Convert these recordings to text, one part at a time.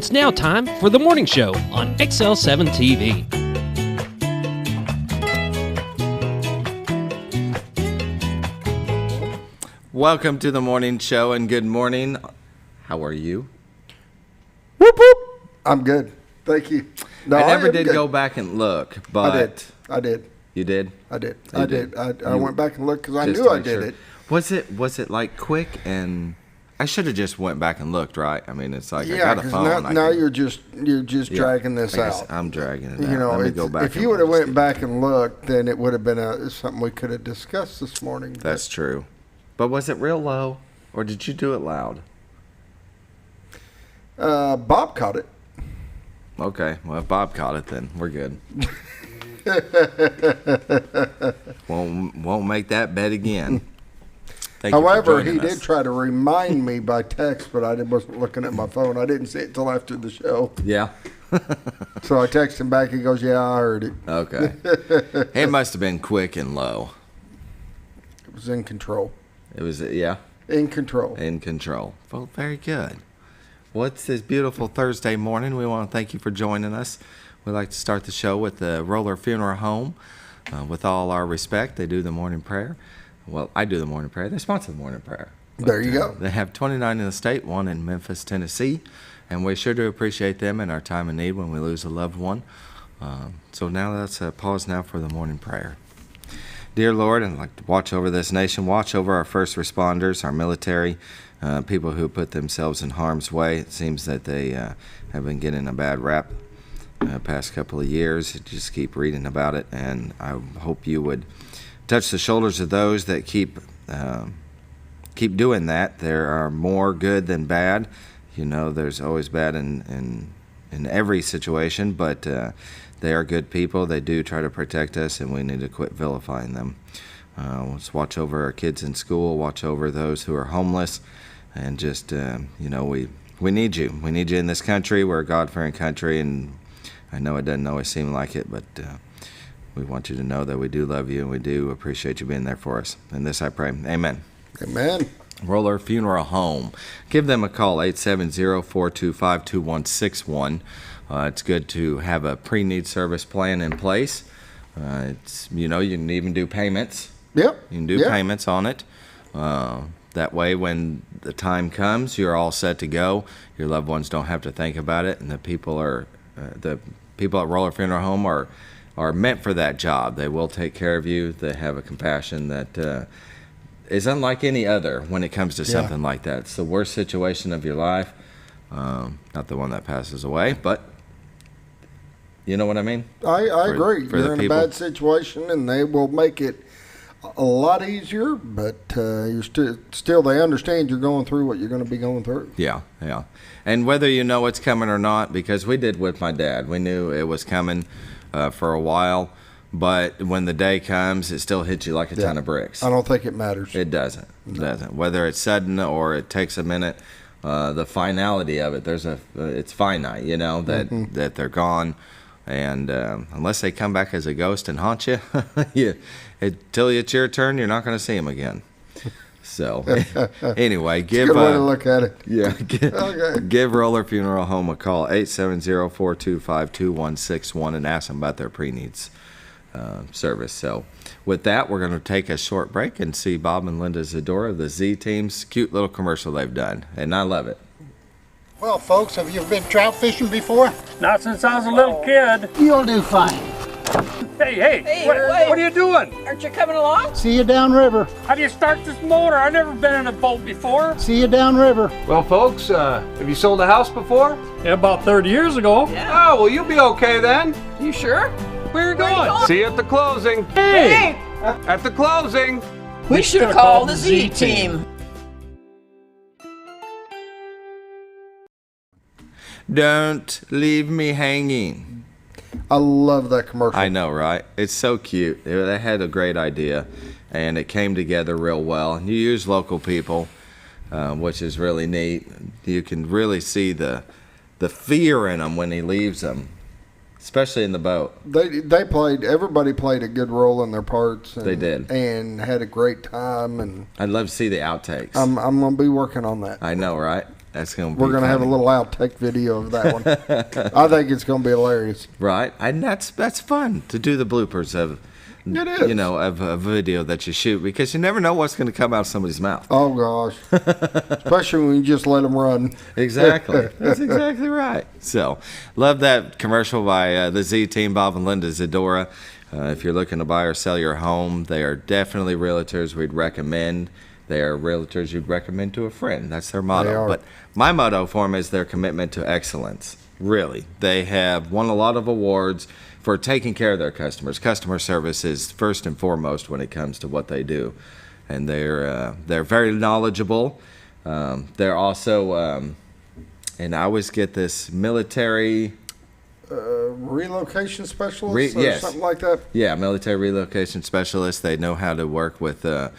It's now time for the morning show on XL7-TV. Welcome to the morning show and good morning. How are you? Whoop, whoop. I'm good. Thank you. No, I never did good. go back and look, but... I did. You did? I did. You did. I went back and looked because I Just knew to I make did sure. it. Was it like quick and... I should have just went back and looked, right? I mean, it's like I Yeah, got a because phone. now you're just dragging this I guess out. I'm dragging it out. You know, Let me go back. if you would have went back and looked, then it would have been something we could have discussed this morning. That's true. But was it real low, or did you do it loud? Bob caught it. Okay, well, if Bob caught it, then we're good. won't make that bet again. Thank you for However, he joining us. did try to remind me by text, but I wasn't looking at my phone. I didn't see it until after the show. Yeah. So I texted him back. He goes, "Yeah, I heard it. Okay. It must have been quick and low. It was in control. It was, yeah, In control." in control. Well, very good. Well, it's this beautiful Thursday morning. We want to thank you for joining us. We'd like to start the show with the Roller Funeral Home. With all our respect, they do the morning prayer. Well, I do the morning prayer. They sponsor the morning prayer. There you go. They have 29 in the state, one in Memphis, Tennessee. And we sure do appreciate them in our time of need when we lose a loved one. So now let's pause now for the morning prayer. Dear Lord, I'd like to watch over this nation, watch over our first responders, our military, people who put themselves in harm's way. It seems that they have been getting a bad rap the past couple of years. Just keep reading about it, and I hope you would touch the shoulders of those that keep doing that. There are more good than bad. You know, there's always bad in every situation, but they are good people. They do try to protect us, and we need to quit vilifying them. Let's watch over our kids in school, watch over those who are homeless, and just, we need you. We need you in this country. We're a God-fearing country, and I know it doesn't always seem like it, but we want you to know that we do love you, and we do appreciate you being there for us. In this I pray. Amen. Amen. Roller Funeral Home. Give them a call, 870-425-2161. It's good to have a pre-need service plan in place. You can even do payments. Yep. You can do payments on it. That way, when the time comes, you're all set to go. Your loved ones don't have to think about it, and the people at Roller Funeral Home are meant for that job. They will take care of you. They have a compassion that is unlike any other when it comes to something like that. It's the worst situation of your life. Not the one that passes away, but you know what I mean? I agree. You're in people. a bad situation, and they will make it a lot easier, but you're still they understand you're going through what you're going to be going through. Yeah. And whether you know it's coming or not, because we did with my dad. We knew it was coming for a while, but when the day comes, it still hits you like a ton of bricks. I don't think it matters. It doesn't. It doesn't. Whether it's sudden or it takes a minute, the finality of it, it's finite, that they're gone. And unless they come back as a ghost and haunt you, until it's your turn, you're not going to see them again. So, anyway, Good way to look at it. Yeah, give Roller Funeral Home a call, 870-425-2161, and ask them about their pre-needs service. So, with that, we're going to take a short break and see Bob and Linda Zadora, the Z Team's cute little commercial they've done, and I love it. Well, folks, have you been trout fishing before? Not since I was a little kid. You'll do fine. Hey, what are you doing? Aren't you coming along? See you downriver. How do you start this motor? I've never been in a boat before. See you downriver. Well, folks, have you sold a house before? Yeah, about 30 years ago. Yeah. Oh, well, you'll be okay then. You sure? Where are you going? See you at the closing. Hey! At the closing. We should call the Z team. Don't leave me hanging. I love that commercial. I know, right? It's so cute. They had a great idea, and it came together real well. And you use local people, which is really neat. You can really see the fear in them when he leaves them, especially in the boat. Everybody played a good role in their parts. And, They did. And had a great time. And I'd love to see the outtakes. I'm going to be working on that. I know, right? That's going to be We're going to have a funny. little outtake video of that one. I think it's going to be hilarious. Right, and that's fun to do the bloopers of, It is. you know, of a video that you shoot, because you never know what's going to come out of somebody's mouth. Oh, gosh. Especially when you just let them run. Exactly, that's exactly right. So, love that commercial by the Z Team, Bob and Linda Zadora. If you're looking to buy or sell your home, they are definitely realtors we'd recommend. They are realtors you'd recommend to a friend. That's their They motto. are. But my motto for them is their commitment to excellence. Really, they have won a lot of awards for taking care of their customers. Customer service is first and foremost when it comes to what they do, and they're very knowledgeable. They're also, and I always get this military. Relocation specialist or Yes. something like that. Yeah, military relocation specialist. They know how to work with the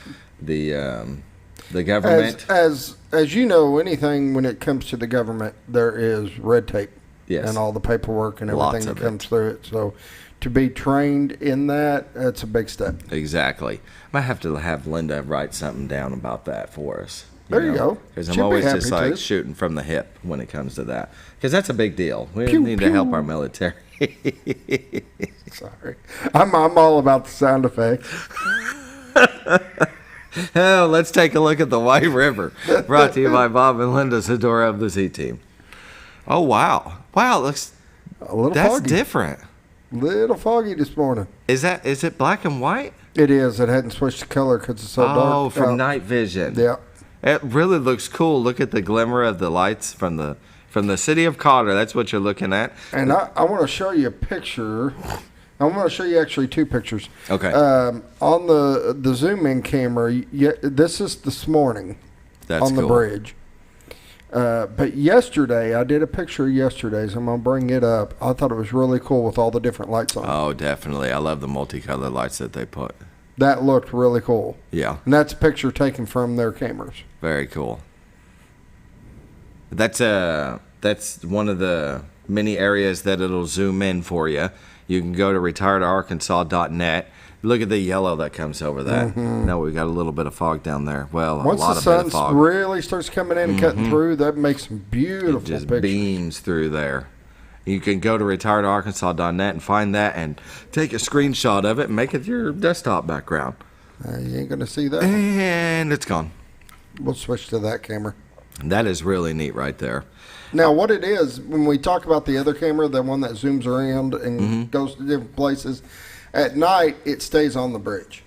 government. As you know, anything when it comes to the government, there is red tape. Yes. And all the paperwork and Lots everything that of it. comes through it. So to be trained in that, that's a big step. Exactly. Might have to have Linda write something down about that for us. There you go. Because I'm She'll be always happy just like to. shooting from the hip when it comes to that. Because that's a big deal. We Pew, need to help pew. our military. Sorry. I'm all about the sound effects. Oh, let's take a look at the White River. Brought to you by Bob and Linda Zadora of the Z Team. Oh, wow. Wow, it looks, A little that's foggy. different. Little foggy this morning. Is it black and white? It is. It hadn't switched to color because it's so dark. Oh, from out. night vision. Yeah. It really looks cool. Look at the glimmer of the lights from the city of Cotter. That's what you're looking at. And I want to show you a picture. I want to show you actually two pictures. Okay. On the zoom in camera, this is this morning That's on the cool. bridge. But yesterday, I did a picture yesterday, so I'm going to bring it up. I thought it was really cool with all the different lights on it. Oh, definitely. I love the multicolored lights that they put. That looked really cool. Yeah, And that's a picture taken from their cameras. very cool. That's one of the many areas that it'll zoom in for you. You can go to retiredarkansas.net. Look at the yellow that comes over that. No, we got a little bit of fog down there. Well, Once a lot the of bit sun of fog. really starts coming in and cutting through, that makes some beautiful It just pictures. beams through there. You can go to retiredarkansas.net and find that and take a screenshot of it and make it your desktop background. You ain't going to see that one. And it's gone. We'll switch to that camera. And that is really neat right there. Now, what it is, when we talk about the other camera, the one that zooms around and goes to different places, at night it stays on the bridge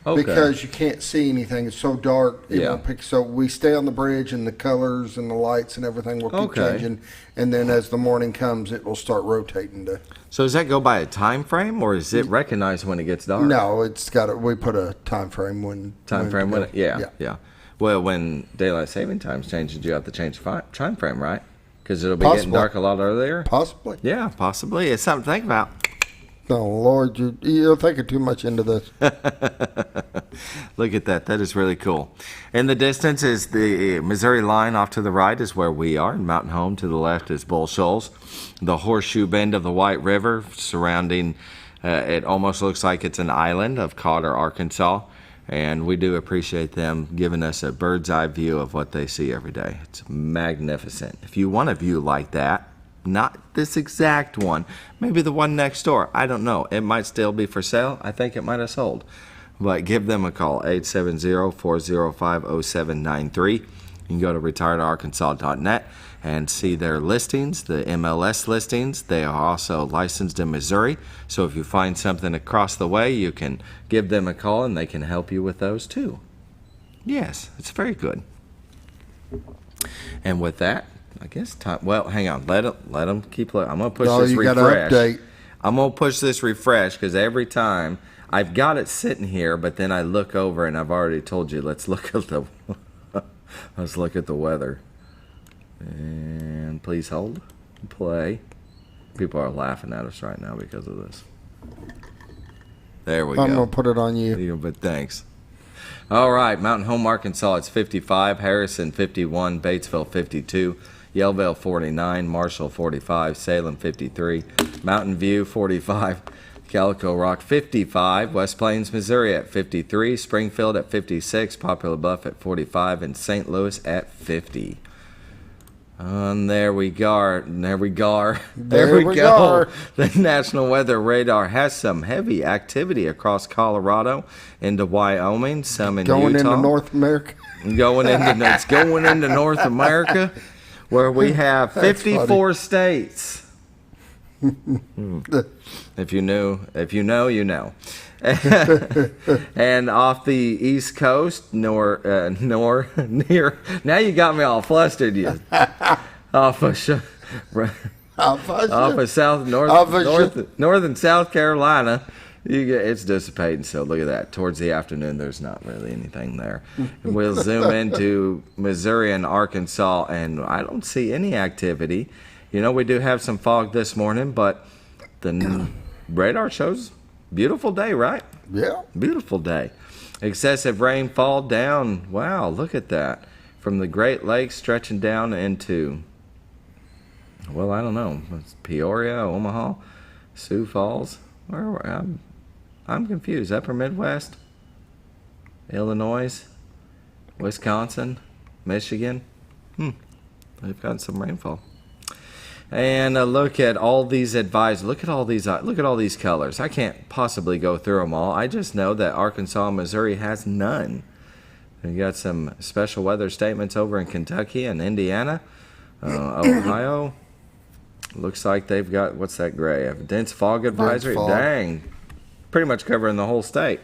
because you can't see anything. It's so dark. It Yeah. won't pick. So we stay on the bridge, and the colors and the lights and everything will keep Okay. changing. And then as the morning comes, it will start rotating to. So does that go by a time frame, or is it recognized when it gets dark? No, it's got a. We put a time frame when. Time frame to when go. it, yeah. Well, when daylight saving times changes, you have to change the time frame, right? Because it'll be getting Possibly. dark a lot earlier. Possibly. Yeah, possibly. It's something to think about. Oh Lord, you're thinking too much into this. Look at that. That is really cool. In the distance is the Missouri line. Off to the right is where we are. And Mountain Home to the left is Bull Shoals. The horseshoe bend of the White River surrounding, it almost looks like it's an island of Cotter, Arkansas. And we do appreciate them giving us a bird's eye view of what they see every day. It's magnificent. If you want a view like that, not this exact one, maybe the one next door. I don't know. It might still be for sale. I think it might have sold. But give them a call, 870-405-0793. You can go to retiredarkansas.net and see their listings, the MLS listings. They are also licensed in Missouri. So if you find something across the way, you can give them a call and they can help you with those too. Yes, it's very good. And with that, I guess time. Well, hang on. Let them keep looking. I'm gonna push this you refresh. got to update. I'm gonna push this refresh because every time I've got it sitting here, but then I look over and I've already told you. Let's look at the weather. And please hold. Play. People are laughing at us right now because of this. There we I'm go. gonna put it on you. Yeah, but thanks. All right, Mountain Home, Arkansas, it's 55. Harrison, 51. Batesville, 52. Yellville, 49. Marshall, 45. Salem, 53. Mountain View, 45. Calico Rock, 55. West Plains, Missouri at 53. Springfield at 56. Poplar Bluff at 45. And St. Louis at 50. And there we go. There we go. go. The National Weather Radar has some heavy activity across Colorado into Wyoming, some in Going Utah. into North America. It's going into North America, where we have 54 states. If you know, you know. And off the East Coast, near. Now you got me all flustered. You off of northern South Carolina. It's dissipating. So look at that. Towards the afternoon, there's not really anything there. We'll zoom into Missouri and Arkansas, and I don't see any activity. You know, we do have some fog this morning, but the radar shows beautiful day, right? Yeah. Beautiful day. Excessive rainfall down. Wow, look at that. From the Great Lakes stretching down into, well, I don't know. It's Peoria, Omaha, Sioux Falls. I'm confused. Upper Midwest, Illinois, Wisconsin, Michigan. They've got some rainfall. And look at all these advisories. Look at all these colors. I can't possibly go through them all. I just know that Arkansas and Missouri has none. We got some special weather statements over in Kentucky and Indiana, Ohio. Looks like they've got, what's that gray? A dense fog advisory. Fog. Dang, pretty much covering the whole state.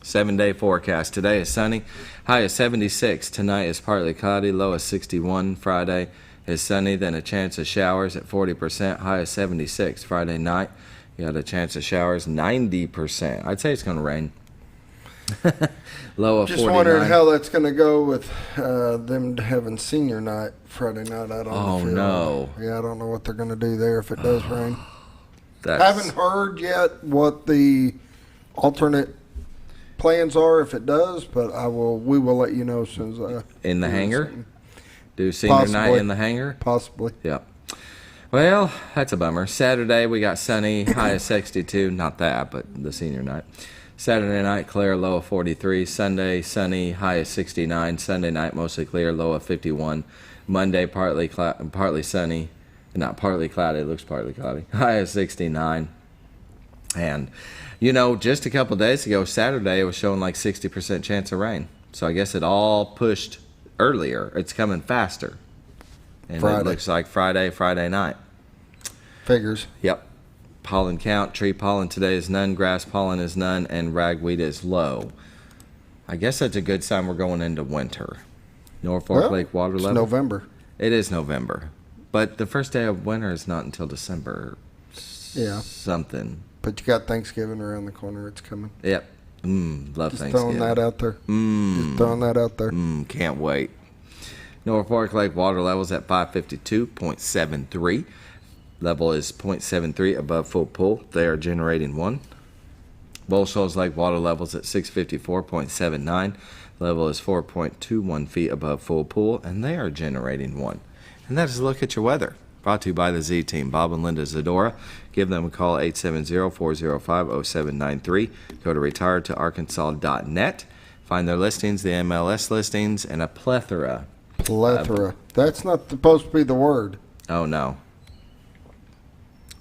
7-day forecast. Today is sunny. High is 76. Tonight is partly cloudy. Low is 61. Friday is sunny, then a chance of showers at 40%. High is 76. Friday night, you got a chance of showers, 90%. I'd say it's going to rain. Low of 49. Just wondering how that's going to go with them having senior night Friday night out on the field. No. Yeah, I don't know what they're going to do there if it does rain. Haven't heard yet what the alternate plans are if it does, but we will let you know as soon as I in the hangar. Do senior night in the hangar? Possibly. Yep. Well, that's a bummer. Saturday, we got sunny, high of 62. Not that, but the senior night. Saturday night, clear, low of 43. Sunday, sunny, high of 69. Sunday night, mostly clear, low of 51. Monday, partly sunny. Not partly cloudy, it looks partly cloudy. High of 69. And, you know, just a couple days ago, Saturday, it was showing like 60% chance of rain. So I guess it all pushed earlier. It's coming faster. And Friday. It looks like Friday night. Figures. Yep. Pollen count. Tree pollen today is none. Grass pollen is none. And ragweed is low. I guess that's a good sign we're going into winter. Norfolk Lake water level. It's November. It is November. But the first day of winter is not until December. Yeah. Something. But you got Thanksgiving around the corner. It's coming. Yep. Love Just Thanksgiving. throwing that out there. Just throwing that out there. Can't wait. Norfolk Lake water levels at 552.73. Level is 0.73 above full pool. They are generating 1. Bull Shoals Lake water levels at 654.79. Level is 4.21 feet above full pool, and they are generating 1. And that is a look at your weather. Brought to you by the Z Team, Bob and Linda Zadora. Give them a call, 870-405-0793. Go to retiredtoarkansas.net. Find their listings, the MLS listings, and a plethora. That's not supposed to be the word. Oh, no.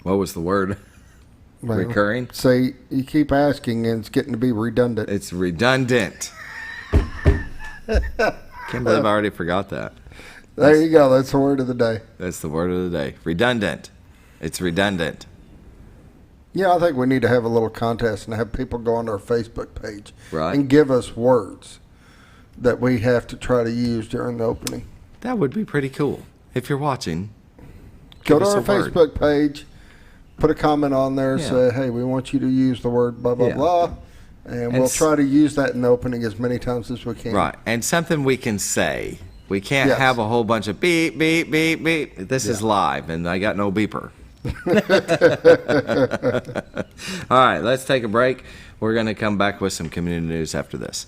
What was the word? Well, Recurring? Say, you keep asking, and it's getting to be redundant. It's redundant. Can't believe I already forgot that. There you go. That's the word of the day. That's the word of the day. Redundant. It's redundant. Yeah, I think we need to have a little contest and have people go on our Facebook page Right. and give us words that we have to try to use during the opening. That would be pretty cool. If you're watching, Go give to us our a word. Facebook page, put a comment on there, Yeah. say, hey, we want you to use the word blah, blah, Yeah. blah. And we'll try to use that in the opening as many times as we can. Right. And something we can say. We can't Yes. have a whole bunch of beep, beep, beep, beep. This is live, and I got no beeper. All right, let's take a break. We're going to come back with some community news after this.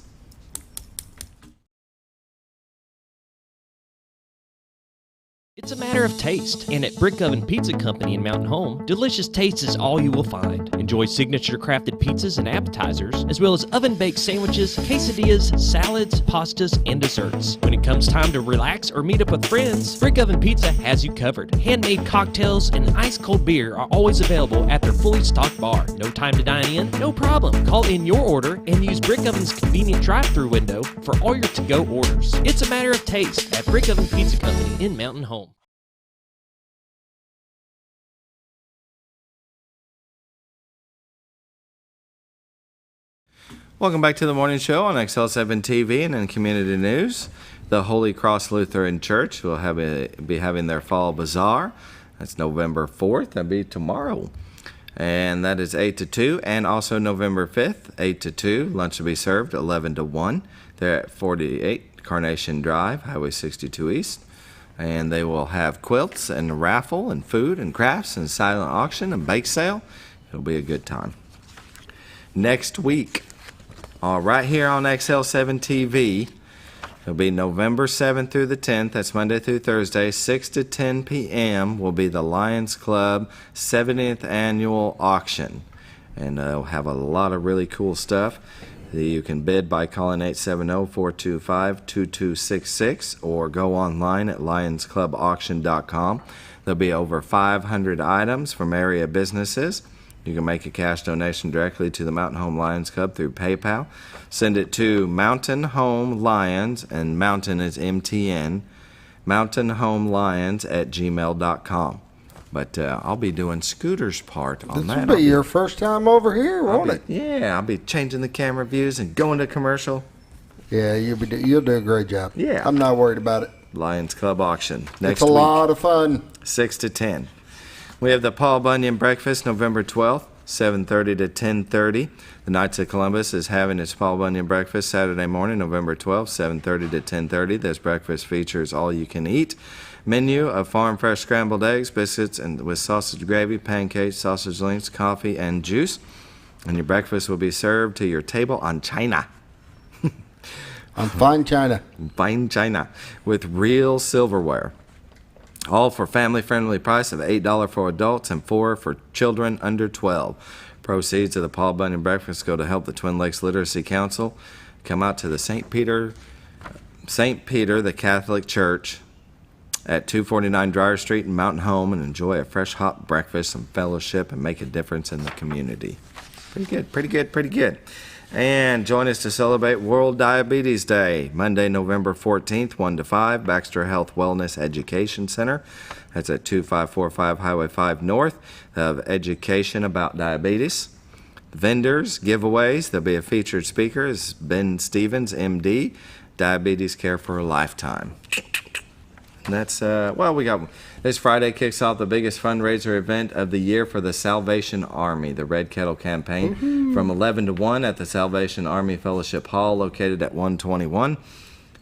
It's a matter of taste, and at Brick Oven Pizza Company in Mountain Home, delicious taste is all you will find. Enjoy signature crafted pizzas and appetizers, as well as oven-baked sandwiches, quesadillas, salads, pastas, and desserts. When it comes time to relax or meet up with friends, Brick Oven Pizza has you covered. Handmade cocktails and ice-cold beer are always available at their fully stocked bar. No time to dine in? No problem. Call in your order and use Brick Oven's convenient drive-thru window for all your to-go orders. It's a matter of taste at Brick Oven Pizza Company in Mountain Home. Welcome back to the morning show on XL7-TV and in community news. The Holy Cross Lutheran Church will be having their fall bazaar. That's November 4th. That'll be tomorrow. And that is 8 to 2. And also November 5th, 8 to 2. Lunch will be served 11 to 1. They're at 48 Carnation Drive, Highway 62 East. And they will have quilts and a raffle and food and crafts and silent auction and bake sale. It'll be a good time. Next week, right here on XL7-TV, it'll be November 7th through the 10th. That's Monday through Thursday, 6 to 10 p.m. will be the Lions Club 70th Annual Auction. And they'll have a lot of really cool stuff. You can bid by calling 870-425-2266 or go online at lionsclubauction.com. There'll be over 500 items from area businesses. You can make a cash donation directly to the Mountain Home Lions Club through PayPal. Send it to Mountain Home Lions, and Mountain is MTN, mountainhomelions@gmail.com. But I'll be doing Scooter's part on that. This will be your first time over here, won't it? Yeah, I'll be changing the camera views and going to commercial. Yeah, you'll do a great job. Yeah. I'm not worried about it. Lions Club auction next week. It's a week, lot of fun. 6 to 10. We have the Paul Bunyan Breakfast November 12th, 7:30 to 10:30. The Knights of Columbus is having its Paul Bunyan Breakfast Saturday morning, November 12th, 7:30 to 10:30. This breakfast features all-you-can-eat menu of farm fresh scrambled eggs, biscuits, and with sausage gravy, pancakes, sausage links, coffee, and juice. And your breakfast will be served to your table on china. On fine china. Fine china with real silverware. All for family-friendly price of $8 for adults and $4 for children under 12. Proceeds of the Paul Bunyan Breakfast go to help the Twin Lakes Literacy Council. Come out to the St. Peter, the Catholic Church at 249 Dryer Street in Mountain Home and enjoy a fresh hot breakfast and fellowship and make a difference in the community. Pretty good. And join us to celebrate World Diabetes Day, Monday, November 14th, 1 to 5, Baxter Health Wellness Education Center. That's at 2545 Highway 5 North, of education about diabetes. Vendors, giveaways, there'll be a featured speaker, is Ben Stevens, MD, Diabetes Care for a Lifetime. And that's, we got this Friday kicks off the biggest fundraiser event of the year for the Salvation Army, the Red Kettle Campaign, from 11 to 1 at the Salvation Army Fellowship Hall located at 121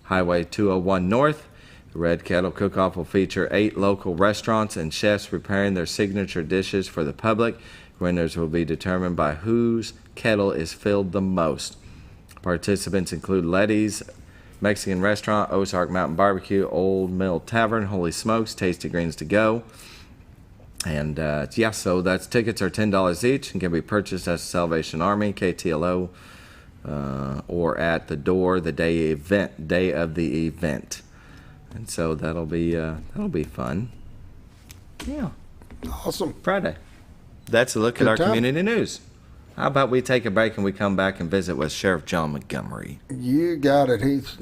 Highway 201 North. The Red Kettle Cook-Off will feature 8 local restaurants and chefs preparing their signature dishes for the public. Winners will be determined by whose kettle is filled the most. Participants include Letty's Mexican Restaurant, Ozark Mountain Barbecue, Old Mill Tavern, Holy Smokes, Tasty Greens to Go. And so that's tickets are $10 each and can be purchased at Salvation Army, KTLO, or at the door the day of the event. And so that'll be fun. Yeah. Awesome. Friday. That's a look at our community news. How about we take a break and we come back and visit with Sheriff John Montgomery? You got it. He's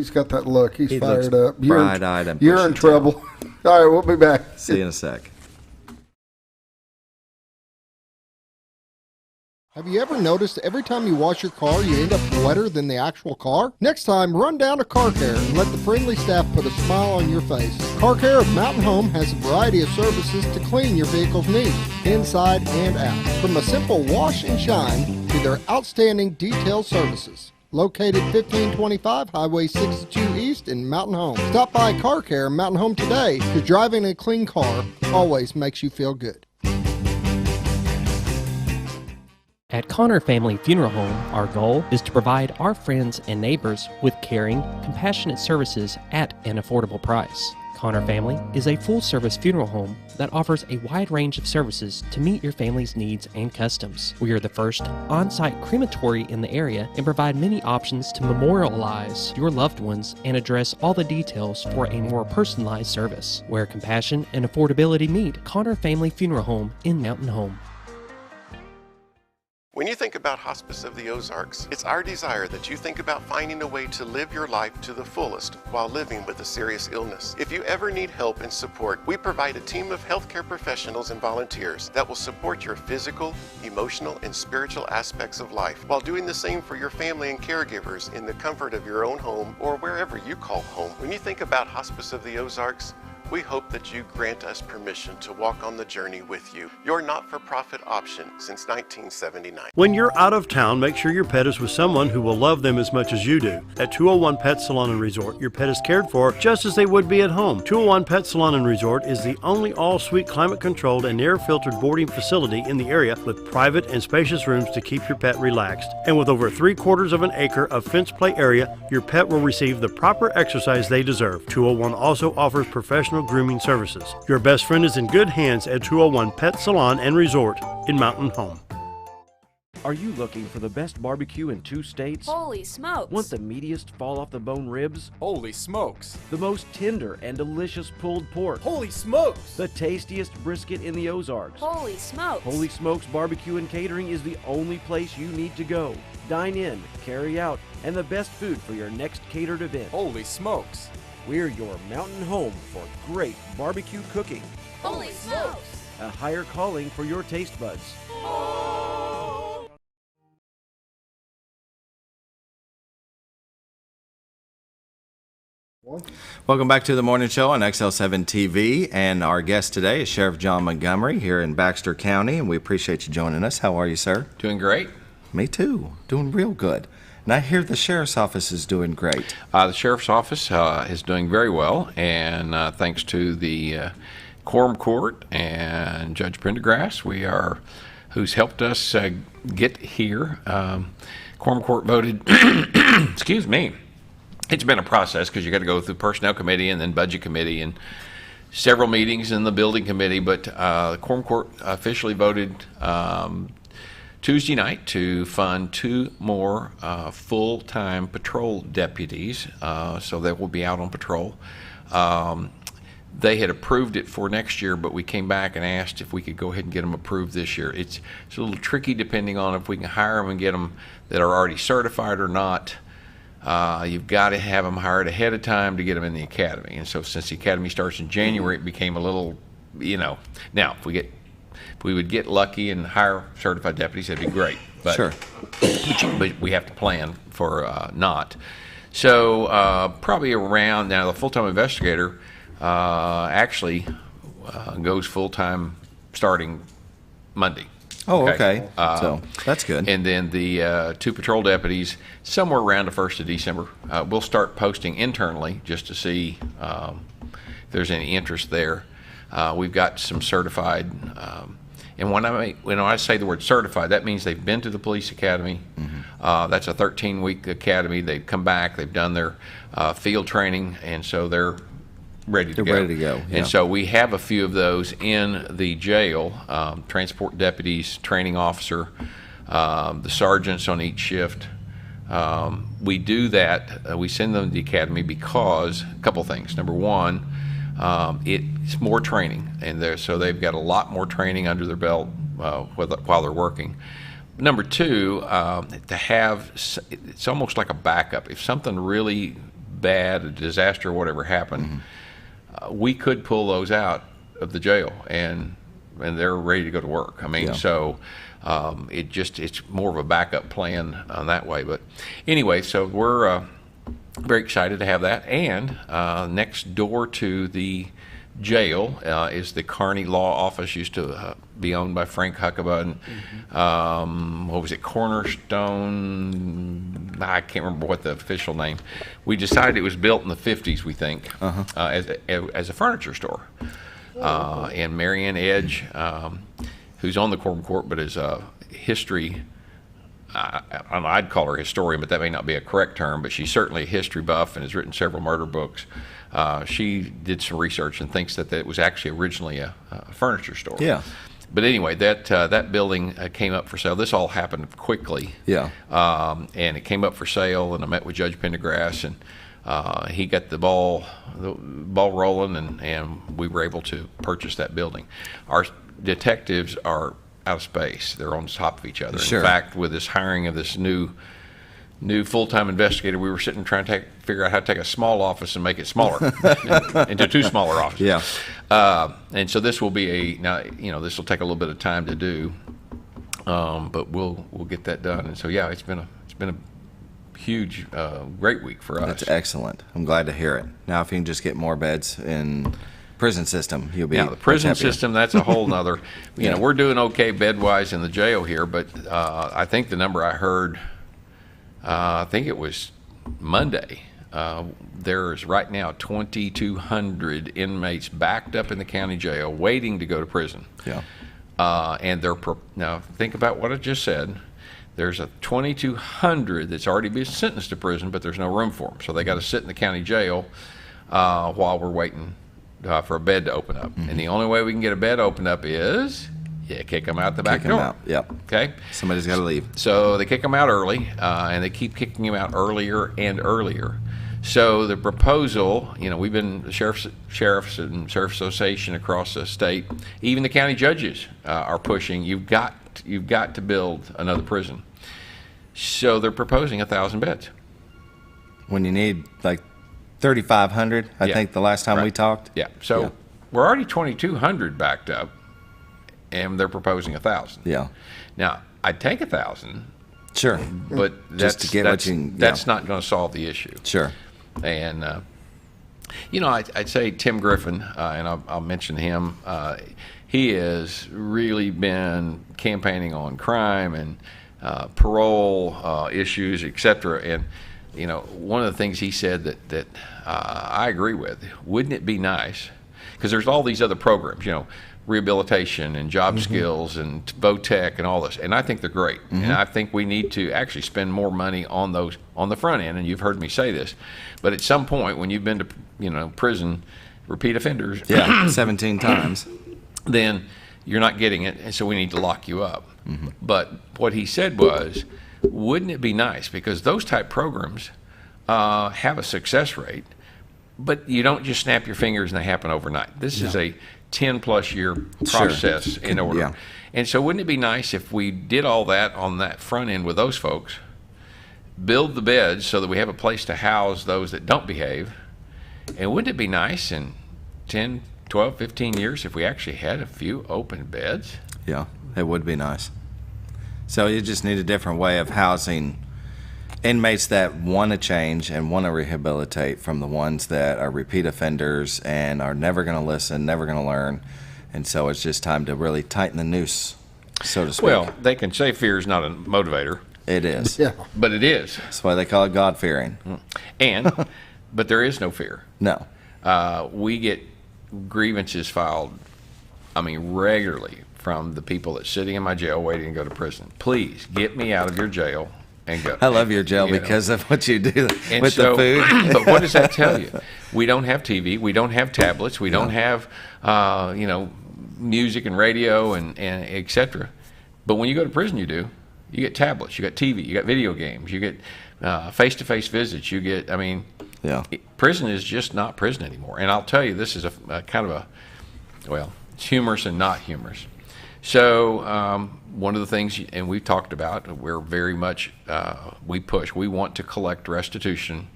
got that look. He fired up. Bright-eyed and you're in trouble. All right, we'll be back. See you in a sec. Have you ever noticed every time you wash your car, you end up wetter than the actual car? Next time, run down to Car Care and let the friendly staff put a smile on your face. Car Care of Mountain Home has a variety of services to clean your vehicle's needs, inside and out. From a simple wash and shine to their outstanding detail services. Located 1525 Highway 62 East in Mountain Home. Stop by Car Care Mountain Home today, because driving a clean car always makes you feel good. At Connor Family Funeral Home, our goal is to provide our friends and neighbors with caring, compassionate services at an affordable price. Connor Family is a full-service funeral home that offers a wide range of services to meet your family's needs and customs. We are the first on-site crematory in the area and provide many options to memorialize your loved ones and address all the details for a more personalized service. Where compassion and affordability meet, Connor Family Funeral Home in Mountain Home. When you think about Hospice of the Ozarks, it's our desire that you think about finding a way to live your life to the fullest while living with a serious illness. If you ever need help and support, we provide a team of healthcare professionals and volunteers that will support your physical, emotional, and spiritual aspects of life while doing the same for your family and caregivers in the comfort of your own home or wherever you call home. When you think about Hospice of the Ozarks, we hope that you grant us permission to walk on the journey with you. Your not-for-profit option since 1979. When you're out of town, make sure your pet is with someone who will love them as much as you do. At 201 Pet Salon and Resort, your pet is cared for just as they would be at home. 201 Pet Salon and Resort is the only all-suite climate-controlled and air-filtered boarding facility in the area with private and spacious rooms to keep your pet relaxed. And with over 3/4 of an acre of fenced play area, your pet will receive the proper exercise they deserve. 201 also offers professional grooming services. Your best friend is in good hands at 201 Pet Salon and Resort in Mountain Home. Are you looking for the best barbecue in 2 states? Holy smokes! Want the meatiest fall-off-the-bone ribs? Holy smokes! The most tender and delicious pulled pork? Holy smokes! The tastiest brisket in the Ozarks? Holy smokes! Holy Smokes Barbecue and Catering is the only place you need to go. Dine in, carry out, and the best food for your next catered event. Holy smokes! We're your mountain home for great barbecue cooking. Holy smokes! A higher calling for your taste buds. Welcome back to the morning show on XL7-TV, and our guest today is Sheriff John Montgomery here in Baxter County, and we appreciate you joining us. How are you, sir? Doing great. Me too. Doing real good. And I hear the Sheriff's Office is doing great. The Sheriff's Office is doing very well, and thanks to the Quorum Court and Judge Prendergrass, who's helped us get here. Quorum Court voted, excuse me, it's been a process because you got to go through Personnel Committee and then Budget Committee and several meetings in the Building Committee, but the Quorum Court officially voted Tuesday night to fund 2 more full-time patrol deputies, so they will be out on patrol. They had approved it for next year, but we came back and asked if we could go ahead and get them approved this year. It's a little tricky depending on if we can hire them and get them that are already certified or not. You've got to have them hired ahead of time to get them in the academy. And so since the academy starts in January, it became a little, now if we would get lucky and hire certified deputies, that'd be great. But, sure. But we have to plan for not. So probably around, now the full-time investigator actually goes full-time starting Monday. Oh, okay. So that's good. And then the 2 patrol deputies, somewhere around the 1st of December, we'll start posting internally just to see if there's any interest there. We've got some certified, and when I say the word certified, that means they've been to the police academy. Mm-hmm. That's a 13-week academy. They've come back, they've done their field training, and so they're ready to go. Yeah. And so we have a few of those in the jail, transport deputies, training officer, the sergeants on each shift. We do that, we send them to the academy because a couple things. Number one, it's more training, and so they've got a lot more training under their belt while they're working. Number two, to have, it's almost like a backup. If something really bad, a disaster or whatever happened, mm-hmm. We could pull those out of the jail and they're ready to go to work. I mean, so it's more of a backup plan on that way. But anyway, so we're very excited to have that. And next door to the jail is the Kearney Law Office. Used to be owned by Frank Huckabee and what was it, Cornerstone? I can't remember what the official name. We decided it was built in the 50s, we think, as a furniture store. And Marianne Edge, who's on the Quorum Court, but is a history, I'd call her a historian, but that may not be a correct term, but she's certainly a history buff and has written several murder books. She did some research and thinks that it was actually originally a furniture store. Yeah. But anyway, that building came up for sale. This all happened quickly. Yeah. And it came up for sale, and I met with Judge Pendergrass, and he got the ball rolling, and we were able to purchase that building. Our detectives are out of space. They're on top of each other. Sure. In fact, with this hiring of this new full-time investigator, we were sitting trying to figure out how to take a small office and make it smaller into 2 smaller offices. Yeah. And so this will be this will take a little bit of time to do, but we'll get that done. And so it's been a huge, great week for us. That's excellent. I'm glad to hear it. Now, if you can just get more beds in prison system, you'll be the prison much happier. system, that's a whole nother. We're doing okay bed-wise in the jail here, but I think the number I heard, I think it was Monday, there's right now 2,200 inmates backed up in the county jail waiting to go to prison. Yeah. And now think about what I just said. There's a 2,200 that's already been sentenced to prison, but there's no room for them. So they got to sit in the county jail while we're waiting for a bed to open up. And the only way we can get a bed opened up is kick them out the back door. Kick them out. Yep. Okay. Somebody's got to leave. So they kick them out early, and they keep kicking them out earlier and earlier. So the proposal, we've been the sheriffs and sheriff association across the state, even the county judges are pushing. You've got to build another prison. So they're proposing 1,000 beds. When you need like 3,500, I think the last time we talked. Yeah. So we're already 2,200 backed up, and they're proposing 1,000. Yeah. Now I'd take 1,000. Sure. But just to get that's not going to solve the issue. Sure. And I'd say Tim Griffin, and I'll mention him. He has really been campaigning on crime and parole issues, etc. And one of the things he said that I agree with. Wouldn't it be nice? Because there's all these other programs, rehabilitation and job skills and VOTEC and all this, and I think they're great. And I think we need to actually spend more money on those on the front end. And you've heard me say this, but at some point when you've been to prison, repeat offenders, 17 times, then you're not getting it, and so we need to lock you up. But what he said was, wouldn't it be nice, because those type programs have a success rate, but you don't just snap your fingers and they happen overnight. This is a 10-plus year process in order. Yeah. And so wouldn't it be nice if we did all that on that front end with those folks, build the beds so that we have a place to house those that don't behave, and wouldn't it be nice in 10, 12, 15 years if we actually had a few open beds? Yeah, it would be nice. So you just need a different way of housing inmates that want to change and want to rehabilitate from the ones that are repeat offenders and are never going to listen, never going to learn. And so it's just time to really tighten the noose, so to speak. Well, they can say fear is not a motivator. It is. Yeah. But it is. That's why they call it God-fearing. But there is no fear. No. We get grievances filed, regularly from the people that's sitting in my jail waiting to go to prison. Please get me out of your jail and go. I love your jail because of what you do with so, the food. But what does that tell you? We don't have TV. We don't have tablets. We don't have, music and radio and et cetera. But when you go to prison, you do. You get tablets. You got TV. You got video games. You get face-to-face visits. You get, prison is just not prison anymore. And I'll tell you, this is a kind of it's humorous and not humorous. So one of the things, and we've talked about, we're very much, we want to collect restitution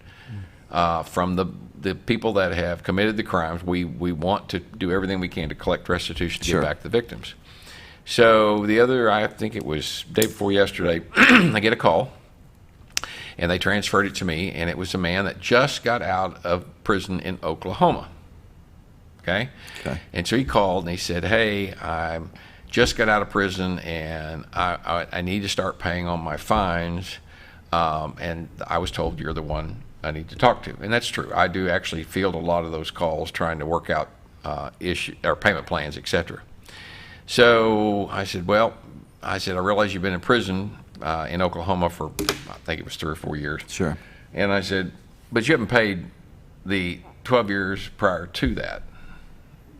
from the people that have committed the crimes. We want to do everything we can to collect restitution to get back to the victims. So I think it was day before yesterday, I get a call, and they transferred it to me, and it was a man that just got out of prison in Oklahoma. Okay? And so he called, and he said, hey, I'm just got out of prison, and I need to start paying on my fines, and I was told you're the one I need to talk to. And that's true. I do actually field a lot of those calls trying to work out payment plans, etc. So I said, I realize you've been in prison in Oklahoma for, I think it was 3 or 4 years. Sure. And I said, but you haven't paid the 12 years prior to that.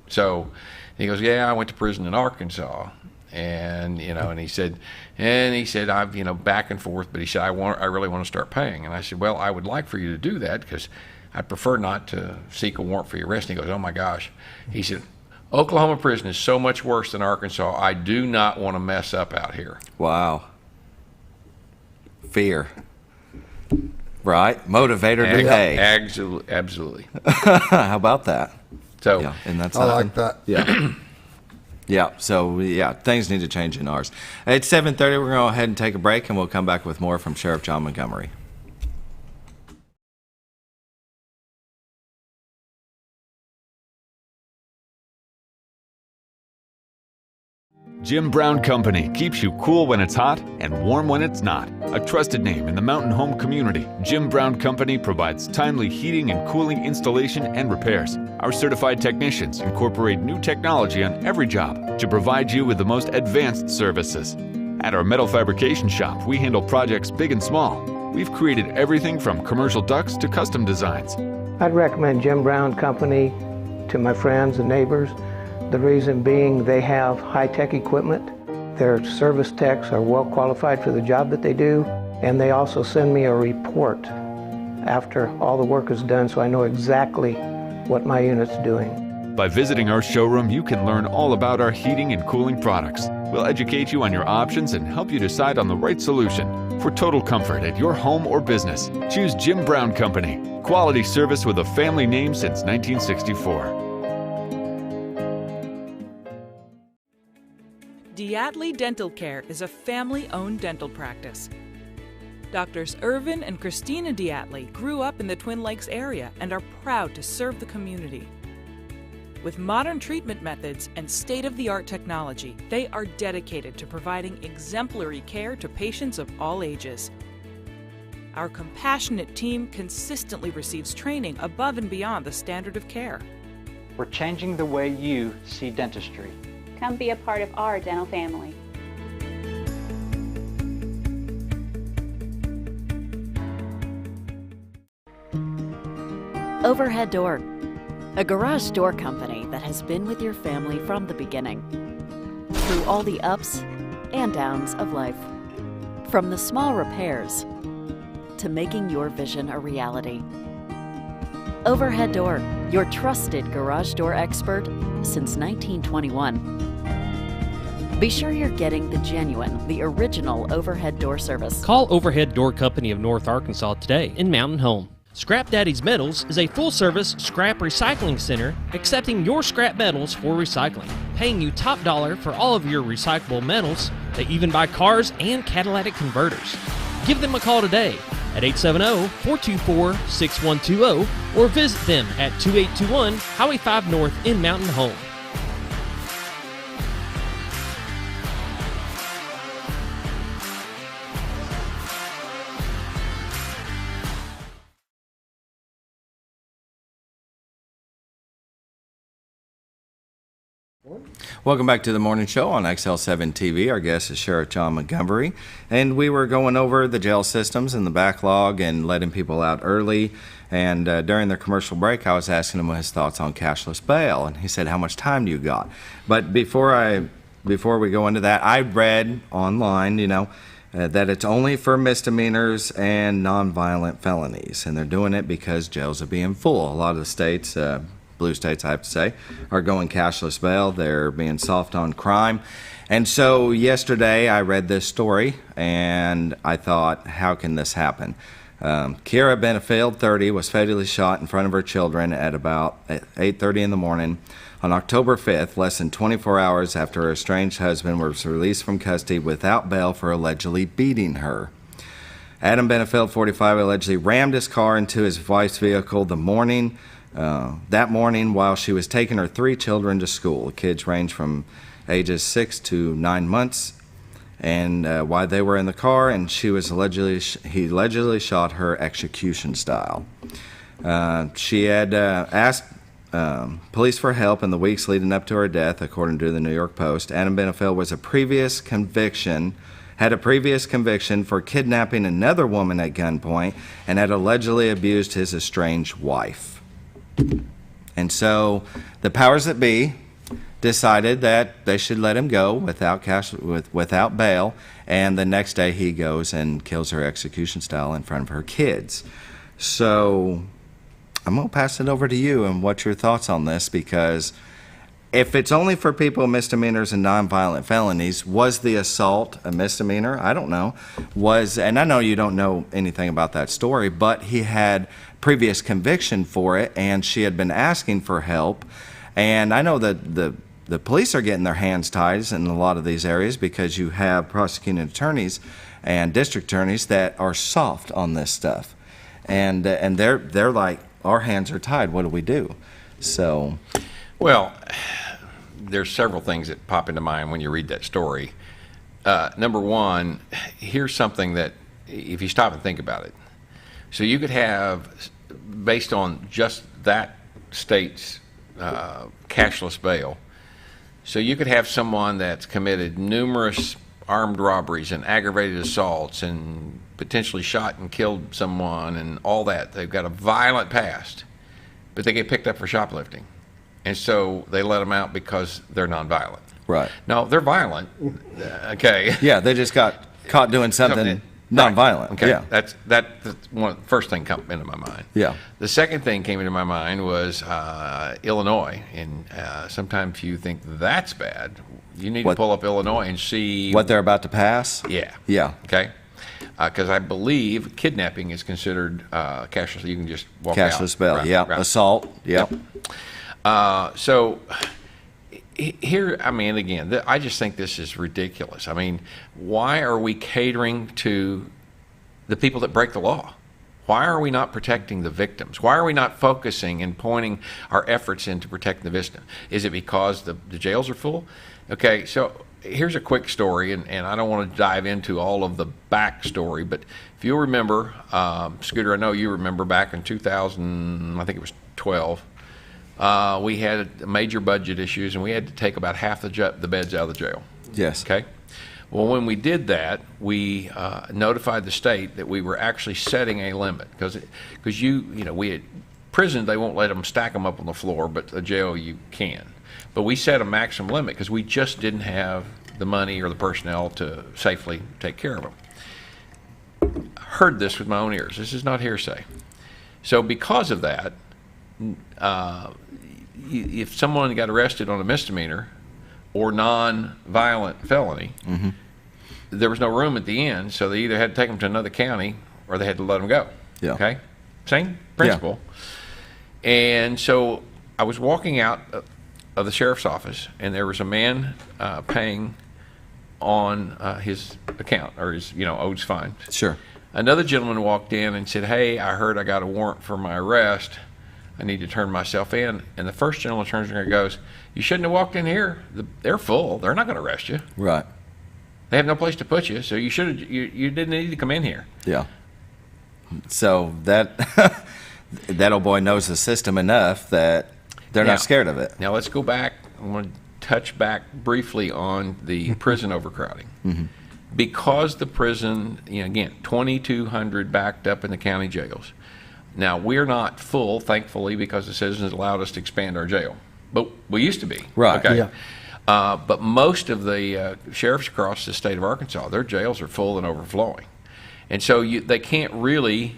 So he goes, yeah, I went to prison in Arkansas. And, and he said, I've, back and forth, but he said, I really want to start paying. And I said, well, I would like for you to do that because I'd prefer not to seek a warrant for your arrest. And he goes, oh my gosh. He said, Oklahoma prison is so much worse than Arkansas. I do not want to mess up out here. Wow. Fear. Right? Motivator to pay. Absolutely. How about that? So, yeah, and that's I like that. Yeah. Yeah, so things need to change in ours. At 7:30, we're going to go ahead and take a break, and we'll come back with more from Sheriff John Montgomery. Jim Brown Company keeps you cool when it's hot and warm when it's not. A trusted name in the mountain home community, Jim Brown Company provides timely heating and cooling installation and repairs. Our certified technicians incorporate new technology on every job to provide you with the most advanced services. At our metal fabrication shop, we handle projects big and small. We've created everything from commercial ducts to custom designs. I'd recommend Jim Brown Company to my friends and neighbors. The reason being they have high-tech equipment. Their service techs are well qualified for the job that they do, and they also send me a report after all the work is done so I know exactly what my unit's doing. By visiting our showroom, you can learn all about our heating and cooling products. We'll educate you on your options and help you decide on the right solution. For total comfort at your home or business, choose Jim Brown Company. Quality service with a family name since 1964. Diatley Dental Care is a family-owned dental practice. Doctors Irvin and Christina Diatley grew up in the Twin Lakes area and are proud to serve the community. With modern treatment methods and state-of-the-art technology, they are dedicated to providing exemplary care to patients of all ages. Our compassionate team consistently receives training above and beyond the standard of care. We're changing the way you see dentistry. Come be a part of our dental family. Overhead Door, a garage door company that has been with your family from the beginning, through all the ups and downs of life. From the small repairs to making your vision a reality. Overhead Door, your trusted garage door expert since 1921. Be sure you're getting the genuine, the original overhead door service. Call Overhead Door Company of North Arkansas today in Mountain Home. Scrap Daddy's Metals is a full-service scrap recycling center accepting your scrap metals for recycling, paying you top dollar for all of your recyclable metals. They even buy cars and catalytic converters. Give them a call today at 870-424-6120 or visit them at 2821 Highway 5 North in Mountain Home. Welcome back to the morning show on XL7-TV. Our guest is Sheriff John Montgomery, and we were going over the jail systems and the backlog and letting people out early. And during the commercial break, I was asking him his thoughts on cashless bail, and he said, "How much time do you got?" But before we go into that, I read online, that it's only for misdemeanors and nonviolent felonies, and they're doing it because jails are being full. A lot of the states, blue states, I have to say, are going cashless bail. They're being soft on crime. And so yesterday I read this story and I thought, how can this happen? Kira Benefield, 30, was fatally shot in front of her children at about 8:30 in the morning on October 5th, less than 24 hours after her estranged husband was released from custody without bail for allegedly beating her. Adam Benefield, 45, allegedly rammed his car into his wife's vehicle that morning while she was taking her 3 children to school. The kids range from ages 6 to 9 months, and while they were in the car, and he allegedly shot her execution style. She had asked police for help in the weeks leading up to her death, according to the New York Post. Adam Benefield had a previous conviction for kidnapping another woman at gunpoint and had allegedly abused his estranged wife. And so the powers that be decided that they should let him go without bail, and the next day he goes and kills her execution style in front of her kids. So I'm going to pass it over to you and what's your thoughts on this, because if it's only for people misdemeanors and nonviolent felonies, was the assault a misdemeanor? I don't know. And I know you don't know anything about that story, but he had previous conviction for it, and she had been asking for help. And I know that the police are getting their hands tied in a lot of these areas because you have prosecuting attorneys and district attorneys that are soft on this stuff, and they're like, our hands are tied. What do we do? So, well, there's several things that pop into mind when you read that story. Number one, here's something that if you stop and think about it. So you could have, based on just that state's cashless bail, so you could have someone that's committed numerous armed robberies and aggravated assaults and potentially shot and killed someone and all that. They've got a violent past, but they get picked up for shoplifting. And so they let them out because they're nonviolent. Right. No, they're violent. Okay. Yeah, they just got caught doing something nonviolent. Okay. Yeah. That's one first thing come into my mind. Yeah. The second thing came into my mind was Illinois, and sometimes you think that's bad. You need to pull up Illinois and see what they're about to pass. Yeah. Yeah. Okay. Because I believe kidnapping is considered cashless. You can just walk out. Cashless bail. Right, yeah. Right. Assault. Yeah. So here, I mean, again, I just think this is ridiculous. I mean, why are we catering to the people that break the law? Why are we not protecting the victims? Why are we not focusing and pointing our efforts into protecting the victim? Is it because the jails are full? Okay, so here's a quick story, and I don't want to dive into all of the backstory, but if you'll remember, Scooter, I know you remember back in 2000, I think it was 12, we had major budget issues, and we had to take about half the beds out of the jail. Yes. Okay. Well, when we did that, we notified the state that we were actually setting a limit because we had prison, they won't let them stack them up on the floor, but a jail you can. But we set a maximum limit because we just didn't have the money or the personnel to safely take care of them. Heard this with my own ears. This is not hearsay. So because of that, if someone got arrested on a misdemeanor or non-violent felony, there was no room at the end, so they either had to take them to another county or they had to let them go. Yeah. Okay? Same principle. Yeah. And so I was walking out of the sheriff's office, and there was a man paying on his account, or his owed fine. Sure. Another gentleman walked in and said, "Hey, I heard I got a warrant for my arrest. I need to turn myself in." And the first gentleman turns around and goes, "You shouldn't have walked in here. They're full. They're not going to arrest you. Right. They have no place to put you, so you didn't need to come in here." Yeah. So that old boy knows the system enough that they're not scared of it. Now let's go back. I want to touch back briefly on the prison overcrowding. Because the prison, again, 2,200 backed up in the county jails. Now, we're not full, thankfully, because the citizens allowed us to expand our jail. But we used to be. Right. Okay. Yeah. But most of the sheriffs across the state of Arkansas, their jails are full and overflowing. And so they can't really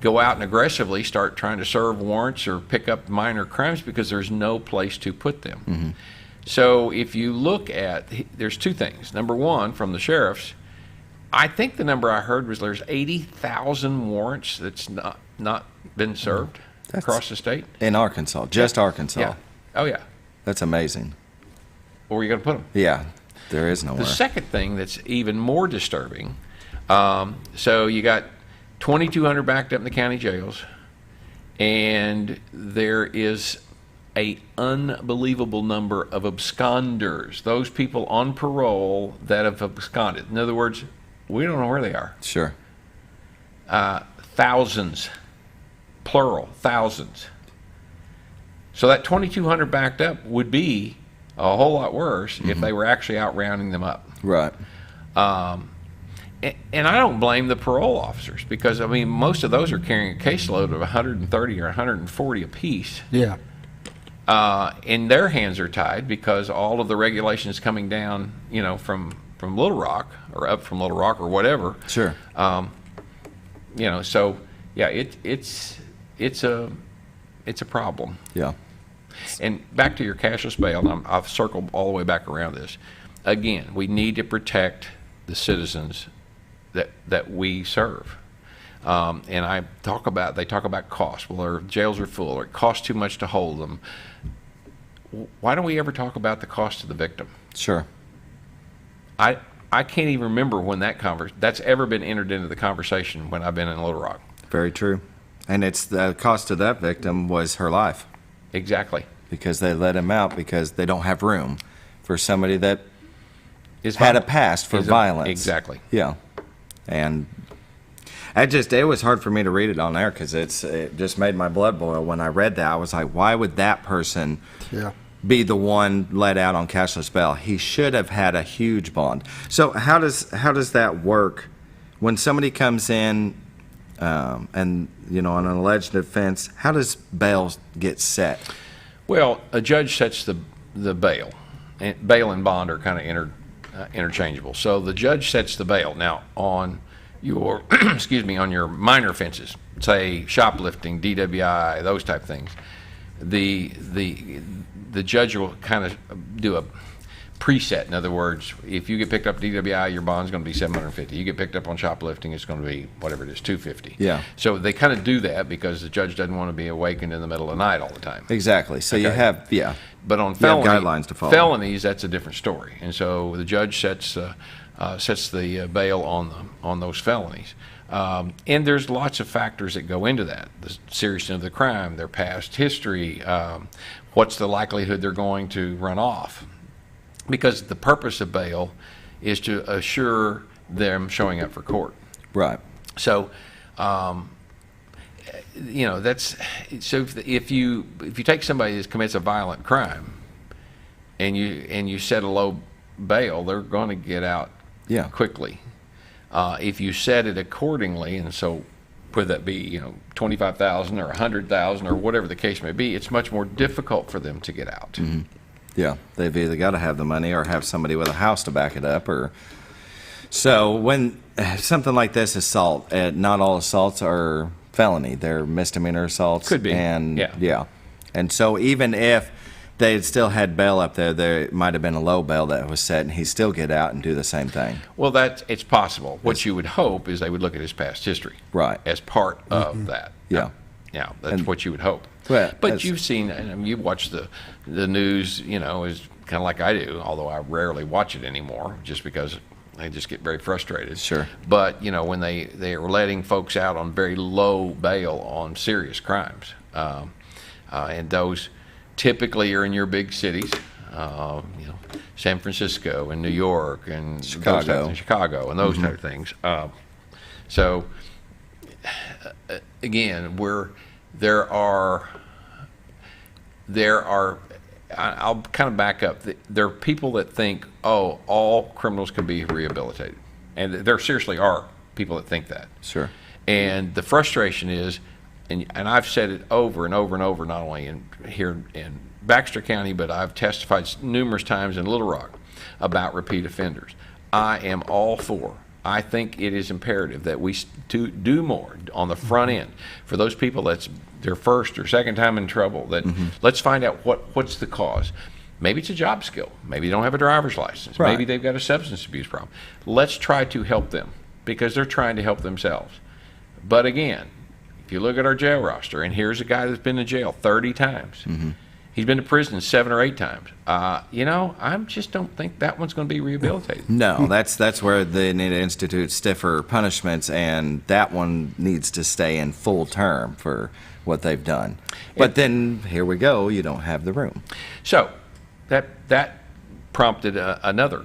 go out and aggressively start trying to serve warrants or pick up minor crimes because there's no place to put them. So if you look at, there's two things. Number one, from the sheriffs, I think the number I heard was there's 80,000 warrants that's not been served across the state. In Arkansas, just Arkansas. Yeah. Oh, yeah. That's amazing. Where are you going to put them? Yeah, there is nowhere. The second thing that's even more disturbing, so you got 2,200 backed up in the county jails, and there is a unbelievable number of absconders, those people on parole that have absconded. In other words, we don't know where they are. Sure. Thousands, plural, thousands. So that 2,200 backed up would be a whole lot worse if they were actually out rounding them up. Right. and I don't blame the parole officers, because I mean most of those are carrying a caseload of 130 or 140 apiece. Yeah. And their hands are tied because all of the regulations coming down, you know, from Little Rock or up from Little Rock or whatever. Sure. You know, so yeah, it's a problem. Yeah. And back to your cashless bail, and I've circled all the way back around this. Again, we need to protect the citizens that we serve. And they talk about cost. Well, our jails are full, or it costs too much to hold them. Why don't we ever talk about the cost to the victim? Sure. I can't even remember when that's ever been entered into the conversation when I've been in Little Rock. Very true. And it's the cost to that victim was her life. Exactly. Because they let him out because they don't have room for somebody that had a past for violence. Exactly. Yeah. And it was hard for me to read it on there because it just made my blood boil. When I read that, I was like, why would that person be the one let out on cashless bail? He should have had a huge bond. So how does that work when somebody comes in and, you know, on an alleged offense? How does bail get set? Well, a judge sets the bail. And bail and bond are kind of interchangeable. So the judge sets the bail. Now, on your on your minor offenses, say shoplifting, DWI, those type of things, the judge will kind of do a preset. In other words, if you get picked up DWI, your bond's going to be $750. You get picked up on shoplifting, it's going to be whatever it is, $250. Yeah. So they kind of do that because the judge doesn't want to be awakened in the middle of the night all the time. Exactly. So you have But on guidelines to follow. Felonies, that's a different story. And so the judge sets the bail on those felonies. And there's lots of factors that go into that: the seriousness of the crime, their past history, what's the likelihood they're going to run off. Because the purpose of bail is to assure them showing up for court. Right. So, you know, if you take somebody that commits a violent crime and you set a low bail, they're going to get out quickly. If you set it accordingly, and so whether that be, you know, $25,000 or $100,000 or whatever the case may be, it's much more difficult for them to get out. Mm-hmm. Yeah, they've either got to have the money or have somebody with a house to back it up. So when something like this, assault, not all assaults are felony; they're misdemeanor assaults. Could be, and and so even if they had still had bail up there might have been a low bail that was set, and he'd still get out and do the same thing. Well, it's possible. What you would hope is they would look at his past history, right, as part of that. Yeah, that's what you would hope. But you've seen, and you've watched the news, you know, is kind of like I do, although I rarely watch it anymore just because I just get very frustrated. Sure. But, you know, when they are letting folks out on very low bail on serious crimes, and those typically are in your big cities, you know, San Francisco and New York and Chicago and those type of things. So, again, there are I'll kind of back up. There are people that think, oh, all criminals can be rehabilitated. And there seriously are people that think that. Sure. And the frustration is, and I've said it over and over and over, not only here in Baxter County, but I've testified numerous times in Little Rock about repeat offenders. I am all for. I think it is imperative that we do more on the front end for those people that's their first or second time in trouble. That let's find out what's the cause. Maybe it's a job skill. Maybe they don't have a driver's license. Right. Maybe they've got a substance abuse problem. Let's try to help them because they're trying to help themselves. But again, if you look at our jail roster, and here's a guy that's been to jail 30 times. He's been to prison 7 or 8 times. You know, I just don't think that one's going to be rehabilitated. No, that's where they need to institute stiffer punishments, and that one needs to stay in full term for what they've done. But then here we go, you don't have the room. So that prompted another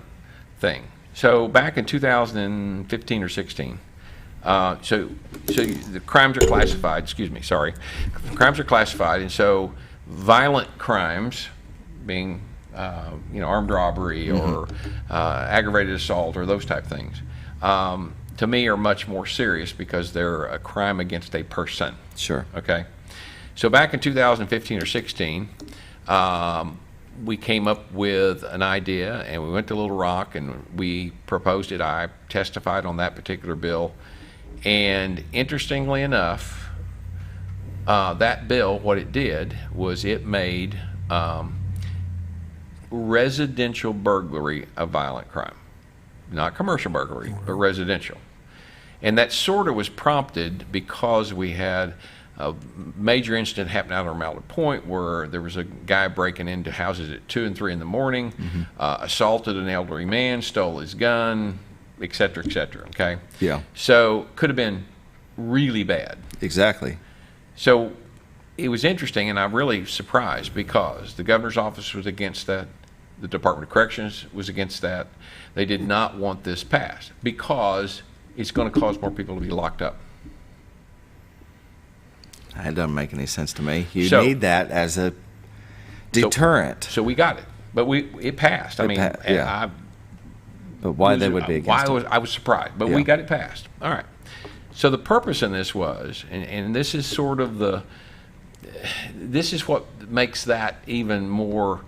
thing. So back in 2015 or 16, so the crimes are classified. Excuse me, sorry. Crimes are classified, and so violent crimes, being you know, armed robbery or aggravated assault or those type things, to me, are much more serious because they're a crime against a person. Sure. Okay. So back in 2015 or 16, we came up with an idea, and we went to Little Rock and we proposed it. I testified on that particular bill, and interestingly enough, that bill, what it did was it made residential burglary a violent crime. Not commercial burglary, but residential. And that sort of was prompted because we had a major incident happen out on Mallard Point where there was a guy breaking into houses at 2 and 3 in the morning, assaulted an elderly man, stole his gun, et cetera, okay? Yeah. So could have been really bad. Exactly. So it was interesting, and I'm really surprised because the governor's office was against that. The Department of Corrections was against that. They did not want this passed because it's going to cause more people to be locked up. That doesn't make any sense to me. You So- need that as a deterrent. So we got it, but it passed. Yeah. But why they would be against it? I was surprised, but we got it passed. All right. So the purpose in this was, and this is sort of this is what makes that even more,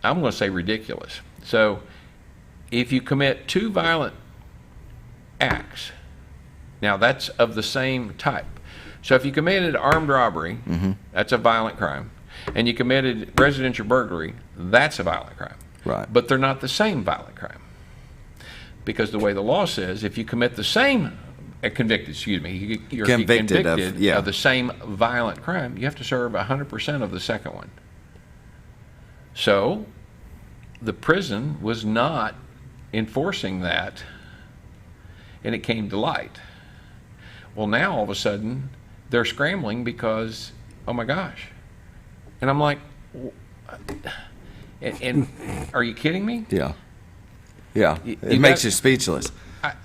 I'm going to say, ridiculous. So if you commit 2 violent acts, now that's of the same type. So if you committed armed robbery, that's a violent crime, and you committed residential burglary, that's a violent crime. Right. But they're not the same violent crime. Because the way the law says, if you commit the same, you're convicted of the same violent crime, you have to serve 100% of the second one. So the prison was not enforcing that, and it came to light. Well, now all of a sudden they're scrambling because, oh my gosh. And I'm like, and are you kidding me? Yeah. Yeah. It makes you speechless.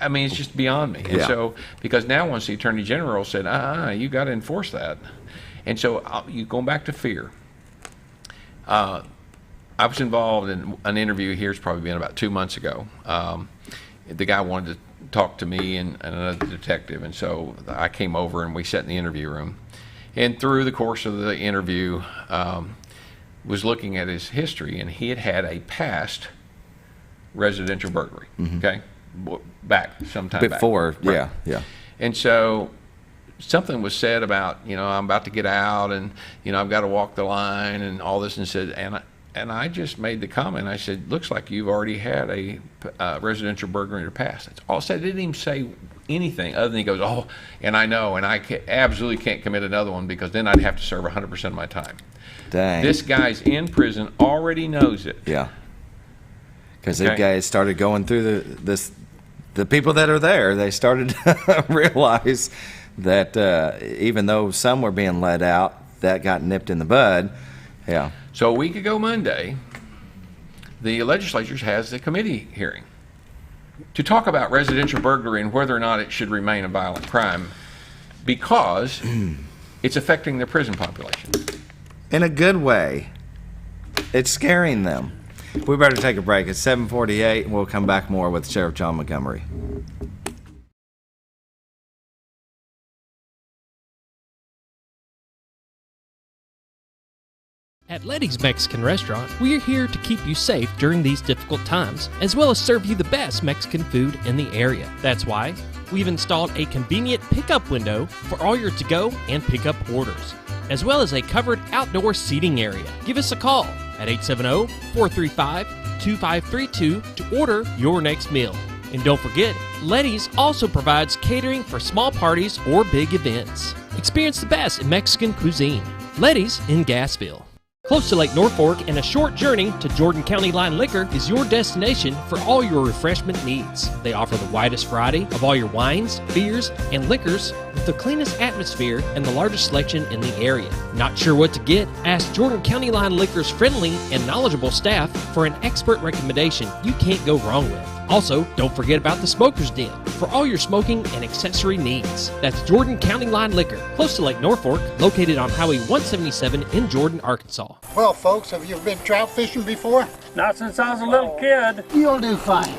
I mean, it's just beyond me. And Yeah. so, because now once the Attorney General said, you got to enforce that. And so, you going back to fear. I was involved in an interview here, it's probably been about 2 months ago. The guy wanted to talk to me and another detective, and so I came over and we sat in the interview room. And through the course of the interview, was looking at his history, and he had had a past residential burglary, okay? Back sometime Before, back. Right. yeah. And so something was said about, I'm about to get out, and, I've got to walk the line and all this, and said, and I just made the comment. I said, looks like you've already had a residential burglary in your past. That's all I said. I didn't even say anything other than he goes, and I know, and I absolutely can't commit another one because then I'd have to serve 100% of my time. Dang. This guy's in prison, already knows it. Yeah. Because the guys started going through the people that are there, they started to realize that even though some were being let out, that got nipped in the bud. Yeah. So a week ago Monday, the legislature has the committee hearing to talk about residential burglary and whether or not it should remain a violent crime because it's affecting the prison population. In a good way. It's scaring them. We better take a break. It's 7:48, and we'll come back more with Sheriff John Montgomery. At Letty's Mexican Restaurant, we're here to keep you safe during these difficult times, as well as serve you the best Mexican food in the area. That's why we've installed a convenient pickup window for all your to-go and pickup orders, as well as a covered outdoor seating area. Give us a call at 870-435-2532 to order your next meal. And don't forget, Letty's also provides catering for small parties or big events. Experience the best in Mexican cuisine. Letty's in Gassville. Close to Lake Norfolk and a short journey to Jordan County Line Liquor is your destination for all your refreshment needs. They offer the widest variety of all your wines, beers, and liquors with the cleanest atmosphere and the largest selection in the area. Not sure what to get? Ask Jordan County Line Liquor's friendly and knowledgeable staff for an expert recommendation you can't go wrong with. Also, don't forget about the Smoker's Den for all your smoking and accessory needs. That's Jordan County Line Liquor, close to Lake Norfolk, located on Highway 177 in Jordan, Arkansas. Well, folks, have you been trout fishing before? Not since I was a little kid. You'll do fine.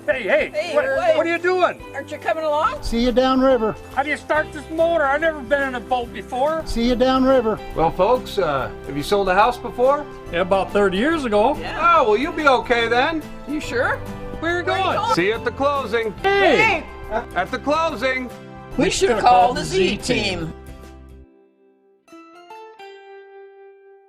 Hey, what are you doing? Aren't you coming along? See you downriver. How do you start this motor? I've never been in a boat before. See you downriver. Well, folks, have you sold a house before? Yeah, about 30 years ago. Yeah. Oh, well, you'll be okay then. You sure? Where are you going? See you at the closing. Hey! At the closing. We should have called the Z team.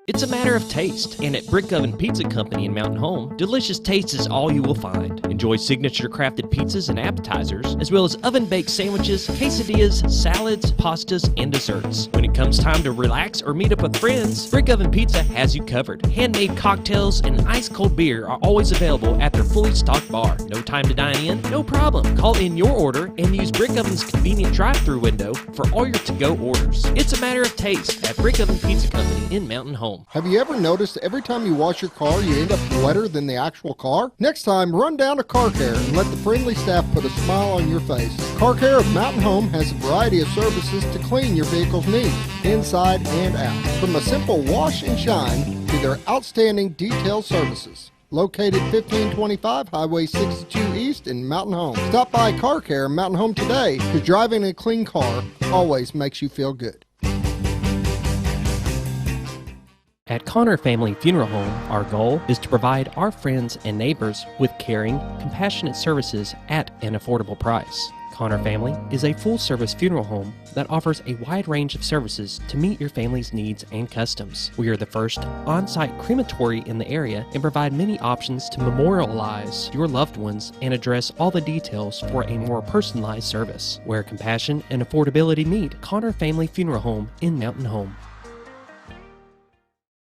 It's a matter of taste, and at Brick Oven Pizza Company in Mountain Home, delicious taste is all you will find. Enjoy signature crafted pizzas and appetizers, as well as oven-baked sandwiches, quesadillas, salads, pastas, and desserts. When it comes time to relax or meet up with friends, Brick Oven Pizza has you covered. Handmade cocktails and ice-cold beer are always available at their fully stocked bar. No time to dine in? No problem. Call in your order and use Brick Oven's convenient drive-thru window for all your to-go orders. It's a matter of taste at Brick Oven Pizza Company in Mountain Home. Have you ever noticed every time you wash your car, you end up wetter than the actual car? Next time, run down to Car Care and let the friendly staff put a smile on your face. Car Care of Mountain Home has a variety of services to clean your vehicle's needs, inside and out. From a simple wash and shine to their outstanding detail services. Located 1525 Highway 62 East in Mountain Home. Stop by Car Care in Mountain Home today, because driving a clean car always makes you feel good. At Connor Family Funeral Home, our goal is to provide our friends and neighbors with caring, compassionate services at an affordable price. Connor Family is a full-service funeral home that offers a wide range of services to meet your family's needs and customs. We are the first on-site crematory in the area and provide many options to memorialize your loved ones and address all the details for a more personalized service. Where compassion and affordability meet, Connor Family Funeral Home in Mountain Home.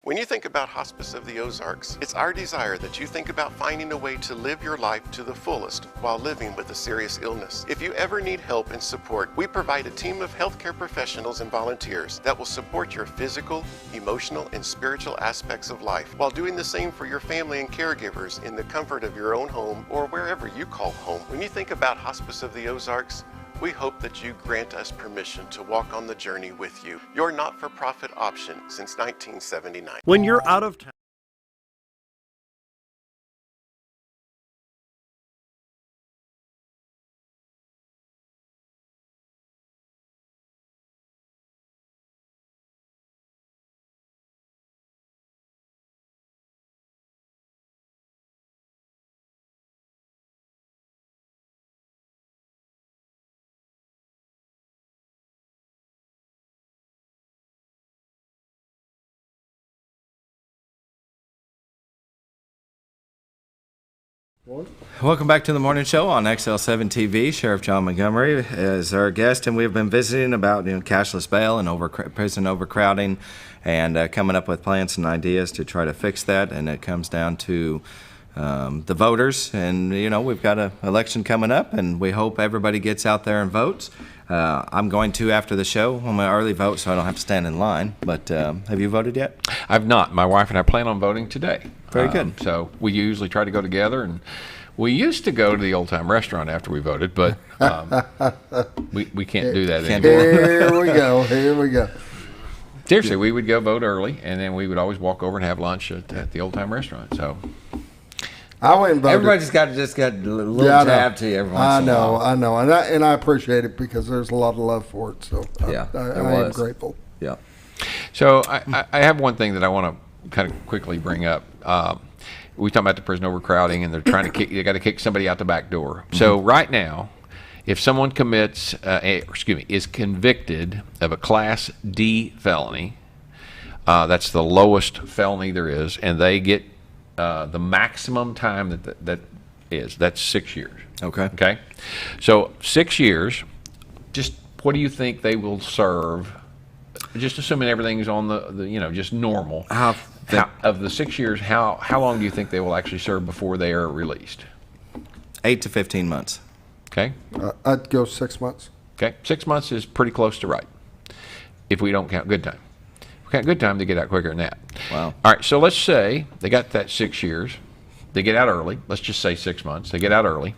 When you think about Hospice of the Ozarks, it's our desire that you think about finding a way to live your life to the fullest while living with a serious illness. If you ever need help and support, we provide a team of healthcare professionals and volunteers that will support your physical, emotional, and spiritual aspects of life while doing the same for your family and caregivers in the comfort of your own home or wherever you call home. When you think about Hospice of the Ozarks, we hope that you grant us permission to walk on the journey with you. Your not-for-profit option since 1979. When you're out of town. Welcome back to the morning show on XL7-TV. Sheriff John Montgomery is our guest, and we've been visiting about cashless bail and prison overcrowding, and coming up with plans and ideas to try to fix that. And it comes down to the voters, and we've got an election coming up, and we hope everybody gets out there and votes. I'm going to after the show on my early vote, so I don't have to stand in line. But have you voted yet? I've not. My wife and I plan on voting today. Very good. So we usually try to go together, and we used to go to the Old Time Restaurant after we voted, but we can't do that anymore. Here we go. Seriously, we would go vote early, and then we would always walk over and have lunch at the Old Time Restaurant. So I went and voted. Everybody's got a little tab to you every once in a while. I know, and I appreciate it because there's a lot of love for it. So I am grateful. Yeah. So I have one thing that I want to kind of quickly bring up. We talk about the prison overcrowding, and they're trying to they got to kick somebody out the back door. So right now, if someone is convicted of a Class D felony, that's the lowest felony there is, and they get the maximum time that's 6 years. Okay. So 6 years. Just what do you think they will serve? Just assuming everything's on the just normal. Of the 6 years, how long do you think they will actually serve before they are released? 8 to 15 months. Okay. I'd go 6 months. Okay. 6 months is pretty close to right, if we don't count good time. If we count good time, they get out quicker than that. Wow. All right, so let's say they got that 6 years. They get out early. Let's just say 6 months. They get out early,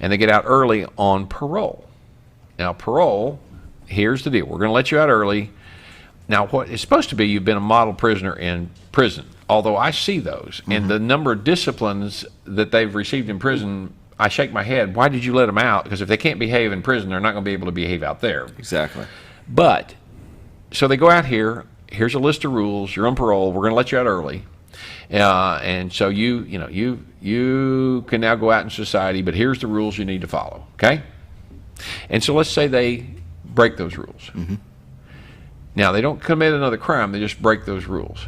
and they get out early on parole. Now, parole, here's the deal. We're going to let you out early. Now, what it's supposed to be, you've been a model prisoner in prison, although I see those, and the number of disciplines that they've received in prison I shake my head. Why did you let them out? Because if they can't behave in prison, they're not going to be able to behave out there. Exactly. But so they go out here. Here's a list of rules. You're on parole. We're going to let you out early. And so you can now go out in society, but here's the rules you need to follow, okay? And so let's say they break those rules. Mm-hmm. Now, they don't commit another crime. They just break those rules.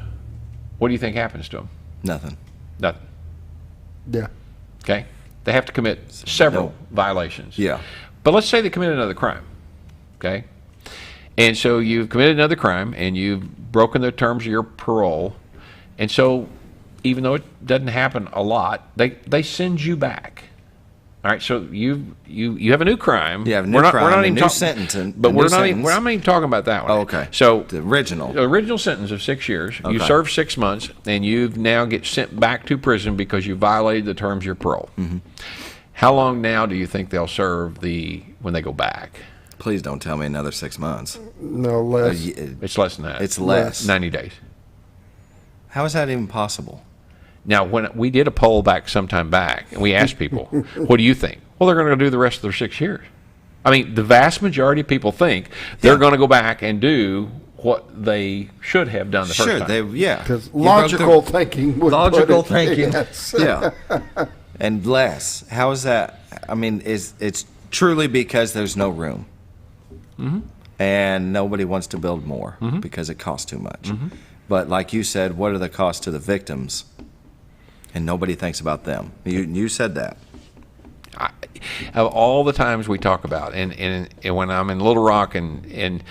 What do you think happens to them? Nothing. Nothing. Yeah. Okay? They have to commit several violations. Yeah. But let's say they commit another crime, okay? And so you've committed another crime, and you've broken the terms of your parole, and so even though it doesn't happen a lot, they send you back. All right, so you have a new crime. You have a new crime, we're not even sentence. But we're not even talking about that one. Oh, okay. So the original sentence of 6 years. Okay. You serve 6 months, and you now get sent back to prison because you violated the terms of your parole. Mm-hmm. How long now do you think they'll serve when they go back? Please don't tell me another 6 months. No, less. It's less than that. It's less. 90 days. How is that even possible? Now, when we did a poll back sometime back, and we asked people, what do you think? Well, they're going to do the rest of their 6 years. I mean, the vast majority of people think they're going to go back and do what they should have done the first time. Because logical thinking would yes. Yeah. And less. How is that? I mean, it's truly because there's no room. Mm-hmm. And nobody wants to build more because it costs too much. Mm-hmm. But like you said, what are the costs to the victims? And nobody thinks about them. You said that. Of all the times we talk about, and when I'm in Little Rock and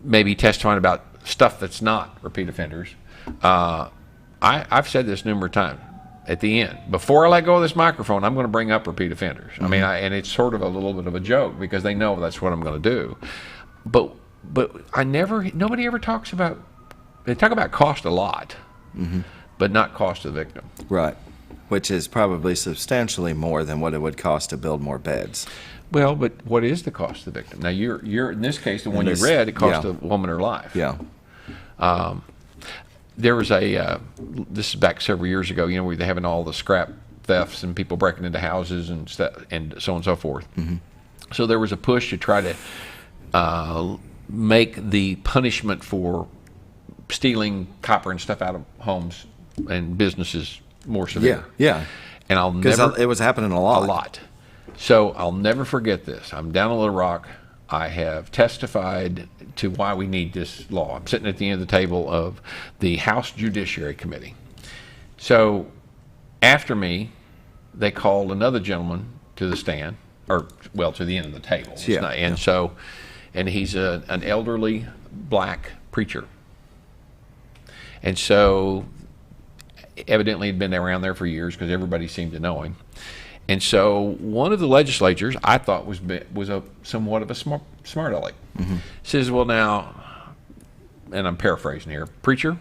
maybe testifying about stuff that's not repeat offenders, I've said this numerous times. At the end, before I let go of this microphone, I'm going to bring up repeat offenders. I mean, and it's sort of a little bit of a joke because they know that's what I'm going to do. But nobody ever talks about. They talk about cost a lot, but not cost to the victim. Right. Which is probably substantially more than what it would cost to build more beds. Well, but what is the cost to the victim? Now, you're in this case, the one you read, it cost a woman her life. Yeah. There was this is back several years ago, where they're having all the scrap thefts and people breaking into houses and stuff, and so on and so forth. Mm-hmm. So there was a push to try to make the punishment for stealing copper and stuff out of homes and businesses more severe. Yeah. And I'll because never. It was happening a lot. A lot. So I'll never forget this. I'm down in Little Rock. I have testified to why we need this law. I'm sitting at the end of the table of the House Judiciary Committee. So after me, they called another gentleman to the stand, to the end of the table. And he's an elderly black preacher. And so evidently he'd been around there for years because everybody seemed to know him. And so one of the legislators I thought was somewhat of a smart aleck. Says, well, now, and I'm paraphrasing here, preacher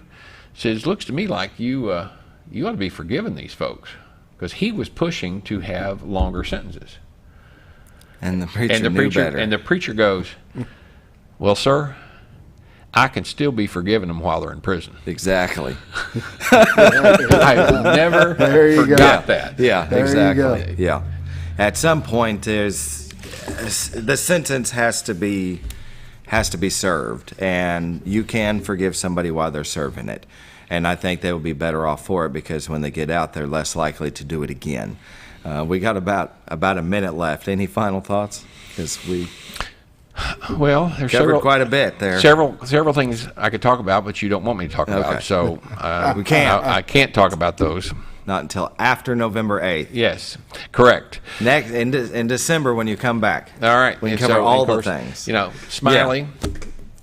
says, looks to me like you ought to be forgiving these folks because he was pushing to have longer sentences. And the preacher knew better. And the preacher goes, well, sir, I can still be forgiving them while they're in prison. Exactly. I never forgot that. Yeah, there exactly. Yeah. At some point, the sentence has to be served, and you can forgive somebody while they're serving it. And I think they will be better off for it because when they get out, they're less likely to do it again. We got about a minute left. Any final thoughts? Because we. Well, there's covered quite a bit there. Several things I could talk about, but you don't want me to talk about. So we can't. I can't talk about those. Not until after November 8th. Yes, correct. Next in December when you come back. All right, we can cover all the things. Smiley.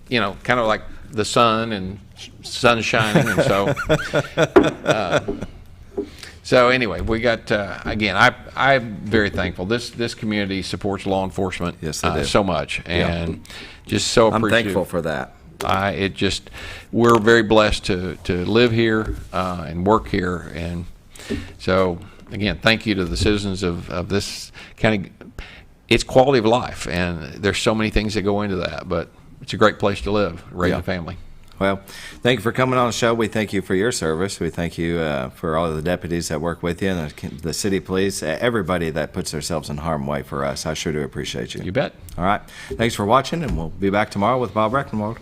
Yeah. Kind of like the sun and sun shining, and so. So anyway, we got again. I'm very thankful. This community supports law enforcement so much, and just so appreciative. I'm thankful for that. We're very blessed to live here and work here, and so again, thank you to the citizens of this county. It's quality of life, and there's so many things that go into that, but it's a great place to live, raise a family. Well, thank you for coming on the show. We thank you for your service. We thank you for all of the deputies that work with you and the city police, everybody that puts themselves in harm's way for us. I sure do appreciate you. You bet. All right. Thanks for watching, and we'll be back tomorrow with Bob Reckenwald.